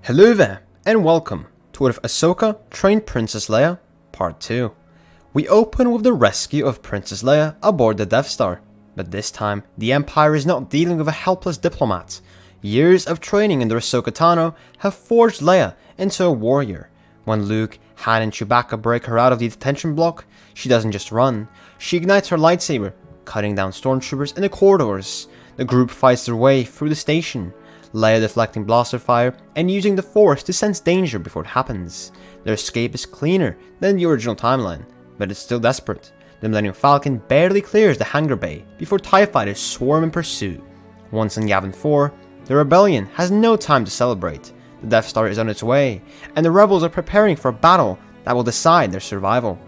Hello there, and welcome to What If Ahsoka Trained Princess Leia, Part 2. We open with the rescue of Princess Leia aboard the Death Star, but this time, the Empire is not dealing with a helpless diplomat. Years of training under Ahsoka Tano have forged Leia into a warrior. When Luke, Han and Chewbacca break her out of the detention block, she doesn't just run, she ignites her lightsaber, cutting down stormtroopers in the corridors. The group fights their way through the station, Leia deflecting blaster fire and using the Force to sense danger before it happens. Their escape is cleaner than the original timeline, but it's still desperate. The Millennium Falcon barely clears the hangar bay before TIE fighters swarm in pursuit. Once in Yavin 4, the Rebellion has no time to celebrate. The Death Star is on its way, and the Rebels are preparing for a battle that will decide their survival.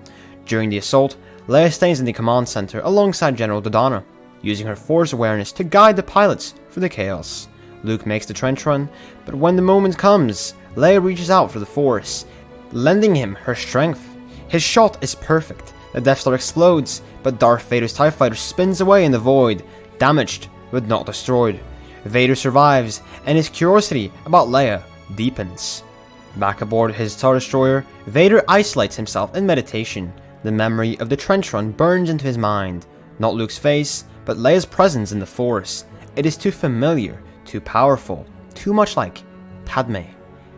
During the assault, Leia stays in the command center alongside General Dodonna, using her Force awareness to guide the pilots through the chaos. Luke makes the trench run, but when the moment comes, Leia reaches out for the Force, lending him her strength. His shot is perfect, the Death Star explodes, but Darth Vader's TIE fighter spins away in the void, damaged but not destroyed. Vader survives, and his curiosity about Leia deepens. Back aboard his Star Destroyer, Vader isolates himself in meditation. The memory of the trench run burns into his mind. Not Luke's face, but Leia's presence in the Force. It is too familiar, too powerful, too much like Padme.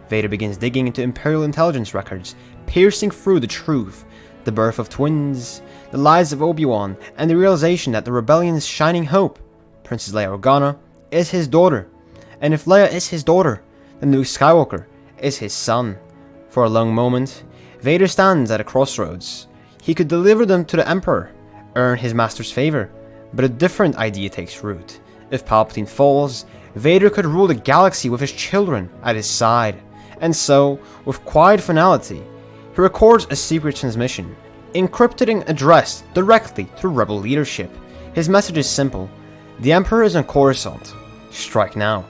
Vader begins digging into Imperial intelligence records, piercing through the truth, the birth of twins, the lies of Obi-Wan, and the realization that the Rebellion's shining hope, Princess Leia Organa, is his daughter. And if Leia is his daughter, then Luke Skywalker is his son. For a long moment, Vader stands at a crossroads. He could deliver them to the Emperor, earn his master's favor, but a different idea takes root. If Palpatine falls, Vader could rule the galaxy with his children at his side. And so, with quiet finality, he records a secret transmission, encrypted and addressed directly to Rebel leadership. His message is simple: the Emperor is on Coruscant. Strike now.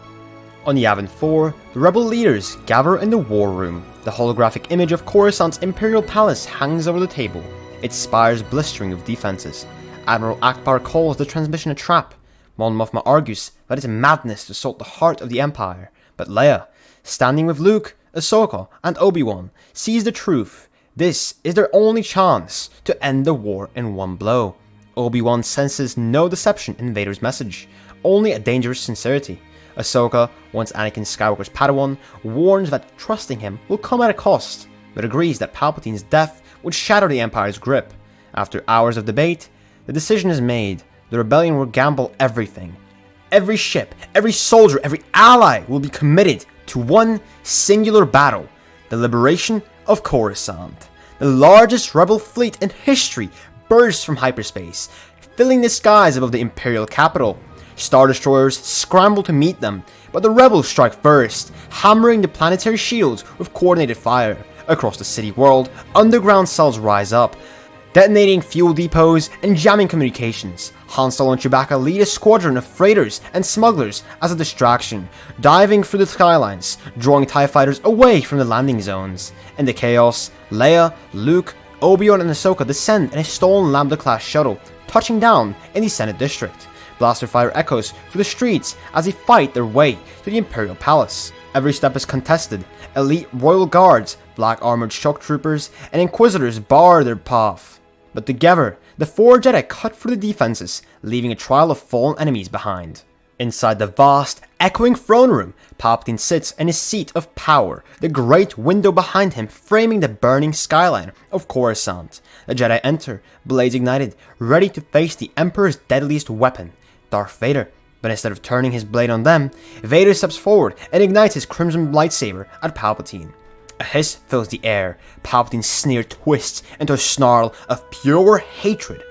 On Yavin 4, the Rebel leaders gather in the War Room. The holographic image of Coruscant's Imperial Palace hangs over the table, its spires blistering with defenses. Admiral Akbar calls the transmission a trap. Mon Mothma argues that it's madness to assault the heart of the Empire, but Leia, standing with Luke, Ahsoka, and Obi-Wan, sees the truth. This is their only chance to end the war in one blow. Obi-Wan senses no deception in Vader's message, only a dangerous sincerity. Ahsoka, once Anakin Skywalker's Padawan, warns that trusting him will come at a cost, but agrees that Palpatine's death would shatter the Empire's grip. After hours of debate, the decision is made. The Rebellion will gamble everything. Every ship, every soldier, every ally will be committed to one singular battle: the liberation of Coruscant. The largest Rebel fleet in history bursts from hyperspace, filling the skies above the Imperial capital. Star Destroyers scramble to meet them, but the Rebels strike first, hammering the planetary shields with coordinated fire. Across the city world, underground cells rise up, detonating fuel depots and jamming communications. Han Solo and Chewbacca lead a squadron of freighters and smugglers as a distraction, diving through the skylines, drawing TIE fighters away from the landing zones. In the chaos, Leia, Luke, Obi-Wan and Ahsoka descend in a stolen Lambda-class shuttle, touching down in the Senate District. Blaster fire echoes through the streets as they fight their way to the Imperial Palace. Every step is contested. Elite royal guards, black armored shock troopers, and inquisitors bar their path. But together, the four Jedi cut through the defenses, leaving a trail of fallen enemies behind. Inside the vast, echoing throne room, Palpatine sits in his seat of power, the great window behind him framing the burning skyline of Coruscant. The Jedi enter, blades ignited, ready to face the Emperor's deadliest weapon, Darth Vader. But instead of turning his blade on them, Vader steps forward and ignites his crimson lightsaber at Palpatine. A hiss fills the air. Palpatine's sneer twists into a snarl of pure hatred.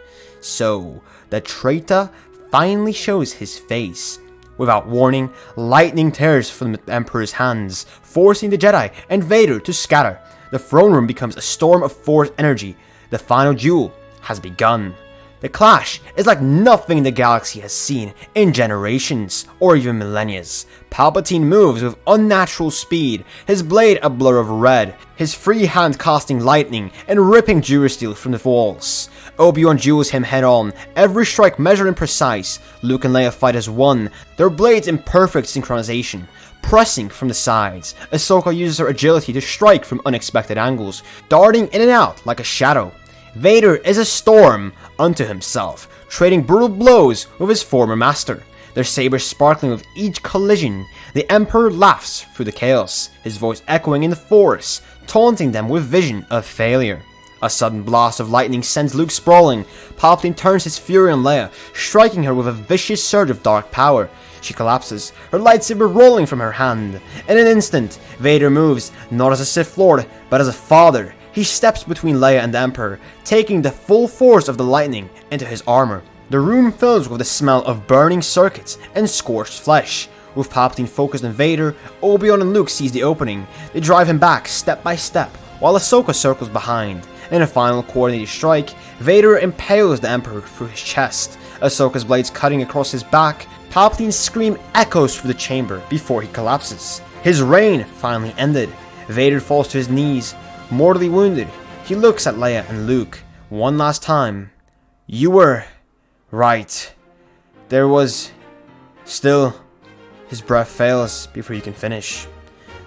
So, the traitor finally shows his face. Without warning, lightning tears from the Emperor's hands, forcing the Jedi and Vader to scatter. The throne room becomes a storm of Force energy. The final duel has begun. The clash is like nothing the galaxy has seen in generations or even millennia. Palpatine moves with unnatural speed, his blade a blur of red, his free hand casting lightning and ripping durasteel from the walls. Obi-Wan duels him head on, every strike measured and precise. Luke and Leia fight as one, their blades in perfect synchronization. Pressing from the sides, Ahsoka uses her agility to strike from unexpected angles, darting in and out like a shadow. Vader is a storm unto himself, trading brutal blows with his former master, their sabers sparkling with each collision. The Emperor laughs through the chaos, his voice echoing in the Force, taunting them with vision of failure. A sudden blast of lightning sends Luke sprawling. Palpatine turns his fury on Leia, striking her with a vicious surge of dark power. She collapses, her lightsaber rolling from her hand. In an instant, Vader moves, not as a Sith Lord, but as a father. He steps between Leia and the Emperor, taking the full force of the lightning into his armor. The room fills with the smell of burning circuits and scorched flesh. With Palpatine focused on Vader, Obi-Wan and Luke seize the opening. They drive him back step by step, while Ahsoka circles behind. In a final coordinated strike, Vader impales the Emperor through his chest, Ahsoka's blades cutting across his back. Palpatine's scream echoes through the chamber before he collapses. His reign finally ended. Vader falls to his knees, mortally wounded. He looks at Leia and Luke one last time. You were right. There was still... His breath fails before he can finish.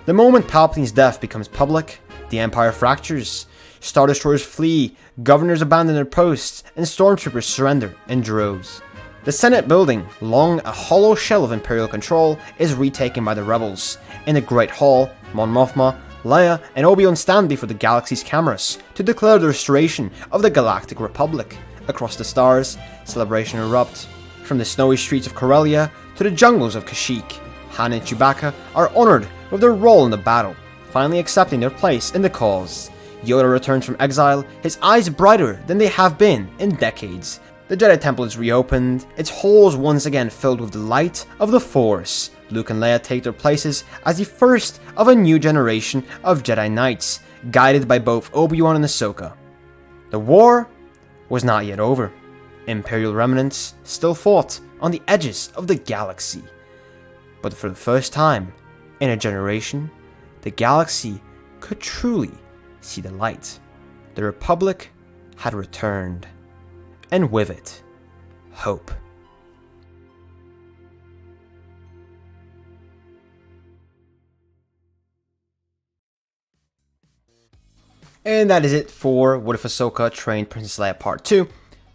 The moment Palpatine's death becomes public, the Empire fractures. Star Destroyers flee, governors abandon their posts, and stormtroopers surrender in droves. The Senate building, long a hollow shell of Imperial control, is retaken by the rebels. In the Great Hall, Mon Mothma, Leia, and Obi-Wan stand before the galaxy's cameras to declare the restoration of the Galactic Republic. Across the stars, celebration erupts. From the snowy streets of Corellia to the jungles of Kashyyyk, Han and Chewbacca are honored with their role in the battle, finally accepting their place in the cause. Yoda returns from exile, his eyes brighter than they have been in decades. The Jedi Temple is reopened, its halls once again filled with the light of the Force. Luke and Leia take their places as the first of a new generation of Jedi Knights, guided by both Obi-Wan and Ahsoka. The war was not yet over. Imperial remnants still fought on the edges of the galaxy. But for the first time in a generation, the galaxy could truly see the light. The Republic had returned, and with it, hope. And that is it for What If Ahsoka Trained Princess Leia Part 2.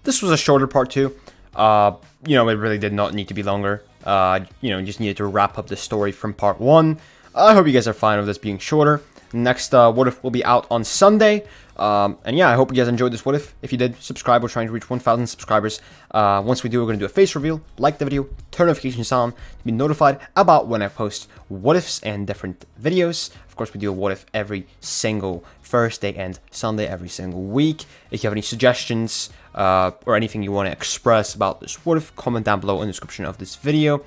This was a shorter Part 2. It really did not need to be longer. Just needed to wrap up the story from Part 1. I hope you guys are fine with this being shorter. Next What If will be out on Sunday. And yeah, I hope you guys enjoyed this What If. If you did, subscribe. We're trying to reach 1,000 subscribers. Once we do, we're going to do a face reveal. Like the video, turn notifications on to be notified about when I post What Ifs and different videos. Of course, we do a What If every single Thursday and Sunday every single week. If you have any suggestions or anything you want to express about this What If, comment down below in the description of this video.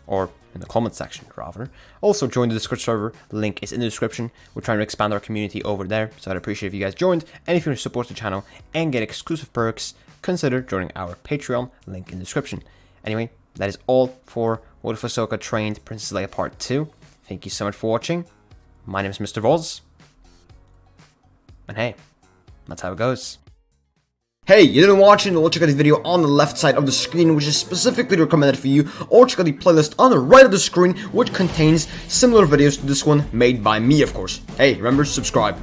Or in the comment section, rather. Also, join the Discord server. The link is in the description. We're trying to expand our community over there, so I'd appreciate if you guys joined. And if you want to support the channel and get exclusive perks, consider joining our Patreon, link in the description. Anyway, that is all for What If Ahsoka Trained Princess Leia Part 2. Thank you so much for watching. My name is Mr. Voz. And hey, that's how it goes. Hey, you didn't watch it? Well, check out the video on the left side of the screen, which is specifically recommended for you, or check out the playlist on the right of the screen, which contains similar videos to this one, made by me, of course. Hey, remember, subscribe.